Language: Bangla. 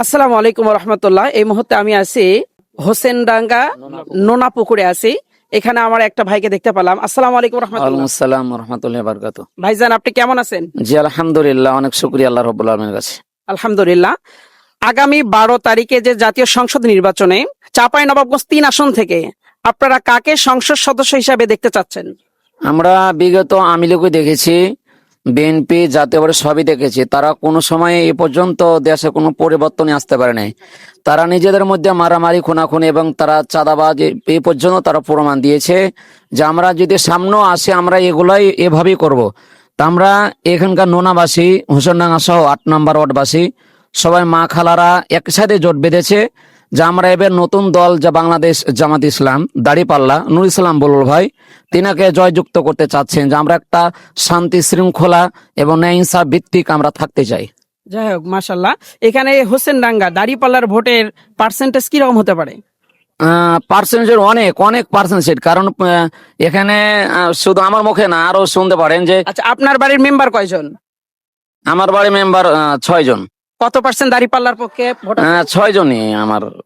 আসসালামু আলাইকুম রহমতুল্লাহ। এই মুহূর্তে আমি আছি হোসেনডাঙ্গা নোনা পুকুরে আছি। এখানে আমার একটা ভাইকে দেখতে পেলাম। আসসালামু আলাইকুম রহমতুল্লাহ। আসসালাম রহমতুল্লাহ বারকাতু। ভাইজান, আপনি কেমন আছেন? জি আলহামদুলিল্লাহ, অনেক শুকরিয়া আল্লাহ রাব্বুল আলামিনের কাছে। আলহামদুলিল্লাহ। আগামী 12 তারিখে যে জাতীয় সংসদ নির্বাচনে চাঁপাইনবাবগঞ্জ 3 আসন থেকে আপনারা কাকে সংসদ সদস্য হিসাবে দেখতে চাচ্ছেন? আমরা বিগত আওয়ামী লীগও দেখেছি, বিএনপি, জাতীয় পার্টি সবই দেখেছি। তারা কোনো সময় এ পর্যন্ত দেশে কোনো পরিবর্তনই আসতে পারে নাই। তারা নিজেদের মধ্যে মারামারি, খুনাখুনি এবং তারা চাঁদাবাজ এই পর্যন্ত তারা প্রমাণ দিয়েছে যে আমরা যদি সামনেও আসে আমরা এগুলাই এভাবেই করব। তা আমরা এখানকার নোনাবাসী, হোসেনডাঙ্গা সহ 8 নম্বর ওয়ার্ডবাসী সবাই মা খালারা একসাথে জোট বেঁধেছে যে আমরা এবার নতুন দল যা বাংলাদেশ জামাত ইসলাম, দাড়িপাল্লা, নুর ইসলাম বুলবুল ভাই তিনাকে জয়যুক্ত করতে চাচ্ছেন যে আমরা একটা শান্তি শৃঙ্খলা এবং ন্যায় ইনসাফ ভিত্তিক আমরা থাকতে চাই। যাই হোক, মাশাল্লাহ। এখানে হোসেনডাঙ্গা দাঁড়িপাল্লার ভোটের পার্সেন্টেজ কিরকম হতে পারে? পার্সেন্টেজ অনেক অনেক পার্সেন্টেজ, কারণ এখানে শুধু আমার মুখে না আরো শুনতে পারেন যে আচ্ছা, আপনার বাড়ির মেম্বার কয়জন? আমার বাড়ি মেম্বার 6 জন। কত পার্সেন্ট দাঁড়িপাল্লার পক্ষে ভোট? 6 জনই আমার